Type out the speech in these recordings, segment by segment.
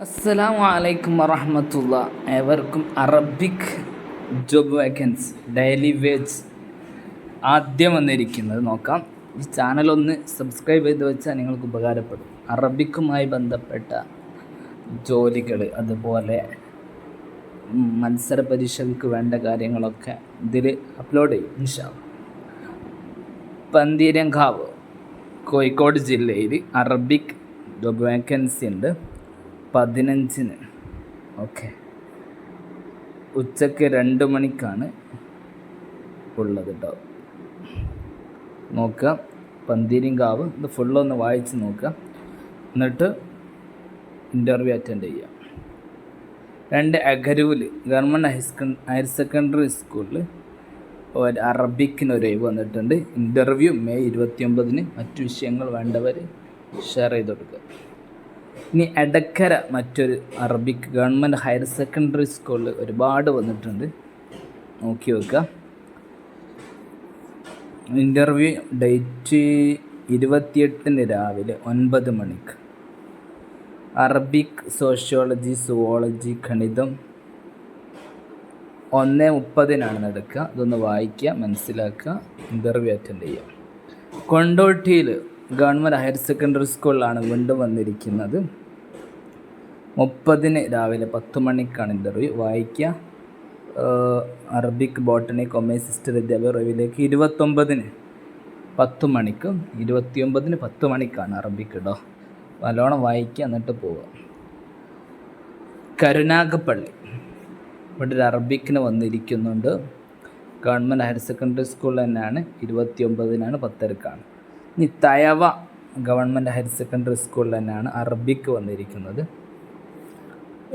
അസ്സലാമു അലൈക്കും വറഹ്മത്തുള്ള. ഏവർക്കും Arabic job vacancy daily wage ആദ്യം വന്നിരിക്കുന്നത് നോക്കാം. ഈ ചാനലൊന്ന് സബ്സ്ക്രൈബ് ചെയ്ത് വെച്ചാൽ നിങ്ങൾക്ക് ഉപകാരപ്പെടും. അറബിക്കുമായി ബന്ധപ്പെട്ട ജോലികൾ, അതുപോലെ മത്സര പരീക്ഷകൾക്ക് വേണ്ട കാര്യങ്ങളൊക്കെ ഇതിൽ അപ്ലോഡ് ചെയ്യും ഇൻഷാ അല്ലാഹ്. പന്തീരങ്കാവ് കോഴിക്കോട് ജില്ലയിൽ അറബിക് ജോബ് വേക്കൻസി ഉണ്ട് 15-ന്. ഓക്കെ, ഉച്ചയ്ക്ക് 2 മണിക്കാണ് ഉള്ളത് കേട്ടോ. നോക്കുക, പന്തീരങ്കാവ് ഇത് ഫുള്ളൊന്ന് വായിച്ച് നോക്കുക, എന്നിട്ട് ഇൻ്റർവ്യൂ അറ്റൻഡ് ചെയ്യുക. 2 അഗരൂല് ഗവൺമെൻറ് ഹയർ സെക്കൻഡറി സ്കൂളിൽ ഒരു അറബിക്കിനൊരു ഒഴിവ് വന്നിട്ടുണ്ട്. ഇൻ്റർവ്യൂ മെയ് 29-ന്. മറ്റു വിഷയങ്ങൾ വേണ്ടവർ ഷെയർ ചെയ്ത് കൊടുക്കുക. ഇനി എടക്കര മറ്റൊരു അറബിക് ഗവൺമെൻറ് ഹയർ സെക്കൻഡറി സ്കൂളിൽ ഒരുപാട് വന്നിട്ടുണ്ട്, നോക്കി വെക്കുക. ഇൻ്റർവ്യൂ ഡേറ്റ് 28-ന് രാവിലെ 9 മണിക്ക്. അറബിക്, സോഷ്യോളജി, സുവോളജി, ഗണിതം 1:30-നാണ് നടക്കുക. ഇതൊന്ന് വായിക്കുക, മനസ്സിലാക്കുക, ഇൻ്റർവ്യൂ അറ്റൻഡ് ചെയ്യുക. കൊണ്ടോട്ടിയിൽ ഗവൺമെൻറ് ഹയർ സെക്കൻഡറി സ്കൂളിലാണ് വീണ്ടും വന്നിരിക്കുന്നത്. 30-ന് രാവിലെ 10 മണിക്കാണ് ഇൻ്റർവ്യൂ. വായിക്കുക. അറബിക്, ബോട്ടണി, കൊമേഴ്സ്, ഹിസ്റ്ററി, വിദ്യാഭ്യാസ 29-ന് 10 മണിക്കും 29-ന് 10 മണിക്കാണ് അറബിക് കേട്ടോ. നല്ലോണം വായിക്കുക, എന്നിട്ട് പോവുക. കരുനാഗപ്പള്ളി ഇവിടെ ഒരു അറബിക്കിന് വന്നിരിക്കുന്നുണ്ട്. ഗവൺമെൻറ് ഹയർ സെക്കൻഡറി സ്കൂളിൽ തന്നെയാണ്. 29-നാണ് 10:30-ക്കാണ്. ഇനി തയവ ഗവൺമെൻറ് ഹയർ സെക്കൻഡറി സ്കൂളിൽ തന്നെയാണ് അറബിക്ക് വന്നിരിക്കുന്നത്.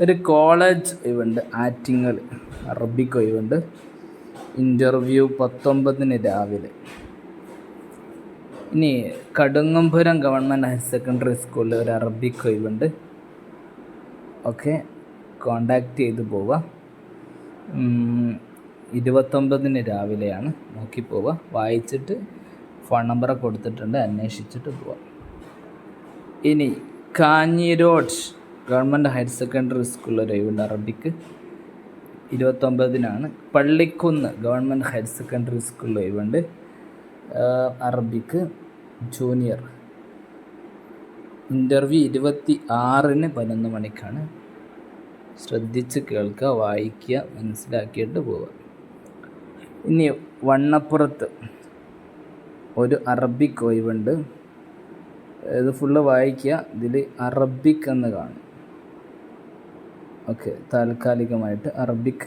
ഒരു കോളേജ് ഒഴിവുണ്ട്, ആറ്റിങ്ങൽ അറബിക്ക് ഒഴിവുണ്ട്. ഇൻ്റർവ്യൂ 19-ന് രാവിലെ. ഇനി കടുങ്ങമ്പുരം ഗവൺമെൻറ് ഹയർ സെക്കൻഡറി സ്കൂളിൽ ഒരു അറബിക്ക് ഒഴിവുണ്ട്. ഓക്കെ, കോണ്ടാക്റ്റ് ചെയ്ത് പോവുക. 29-ന് രാവിലെയാണ്, നോക്കി പോവുക. വായിച്ചിട്ട് ഫോൺ നമ്പറൊക്കെ കൊടുത്തിട്ടുണ്ട്, അന്വേഷിച്ചിട്ട് പോവാം. ഇനി കാഞ്ഞിരോട് ഗവൺമെൻറ് ഹയർ സെക്കൻഡറി സ്കൂളിൽ ഒരു ഒഴിവുണ്ട് അറബിക്ക്, 29-നാണ്. പള്ളിക്കുന്ന് ഗവൺമെൻറ് ഹയർ സെക്കൻഡറി സ്കൂളിൽ ഒഴിവുണ്ട് അറബിക്ക് ജൂനിയർ. ഇൻ്റർവ്യൂ 26-ന് 11 മണിക്കാണ്. ശ്രദ്ധിച്ച് കേൾക്കുക, വായിക്കുക, മനസ്സിലാക്കിയിട്ട് പോവുക. ഇനി വണ്ണപ്പുറത്ത് ഒരു അറബിക് ഒഴിവുണ്ട്. ഇത് ഫുള്ള് വായിക്കുക. ഇതിൽ അറബിക് എന്ന് കാണും. ഓക്കെ, താൽക്കാലികമായിട്ട് Arabic.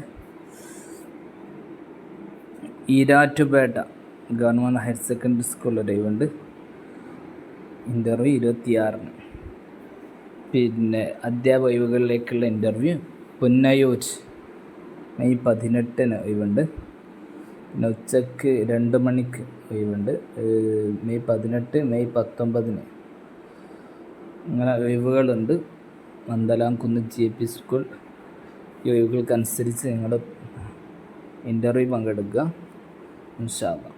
Erattupetta government higher secondary സ്കൂളിൽ ഒരു ഒഴിവുണ്ട്. ഇൻ്റർവ്യൂ 26-ന്. പിന്നെ അധ്യാപക ഒഴിവുകളിലേക്കുള്ള ഇൻ്റർവ്യൂ പുന്നയൂർ മെയ് 18-ന് ഒഴിവുണ്ട്. പിന്നെ ഉച്ചയ്ക്ക് 2 മണിക്ക് ഒഴിവുണ്ട്. മെയ് 18, മെയ് 19-ന് അങ്ങനെ ഒഴിവുകളുണ്ട്. Mandalamkunnu GP school. ഈ ഒഴിവുകൾക്കനുസരിച്ച് നിങ്ങൾ ഇൻ്റർവ്യൂ പങ്കെടുക്കുക ഇൻഷാ അല്ലാഹ്.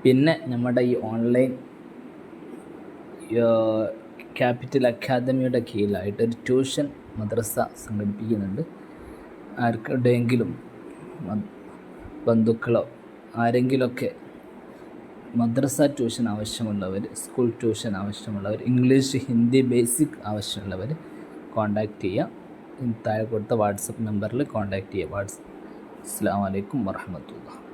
പിന്നെ നമ്മുടെ ഈ ഓൺലൈൻ ക്യാപിറ്റൽ അക്കാദമിയുടെ കീഴിലായിട്ടൊരു ട്യൂഷൻ മദ്രസ സംഘടിപ്പിക്കുന്നുണ്ട്. ആർക്കെവിടെയെങ്കിലും ബന്ധുക്കളോ ആരെങ്കിലുമൊക്കെ മദ്രസ ട്യൂഷൻ ആവശ്യമുള്ളവർ, സ്കൂൾ ട്യൂഷൻ ആവശ്യമുള്ളവർ, ഇംഗ്ലീഷ്, ഹിന്ദി ബേസിക് ആവശ്യമുള്ളവർ കോൺടാക്റ്റ് ചെയ്യുക. താഴെ കൊടുത്ത വാട്സപ്പ് നമ്പറിൽ കോൺടാക്റ്റ് ചെയ്യുക. അസ്സലാമു അലൈക്കും വറഹ്മത്തുള്ളാഹി.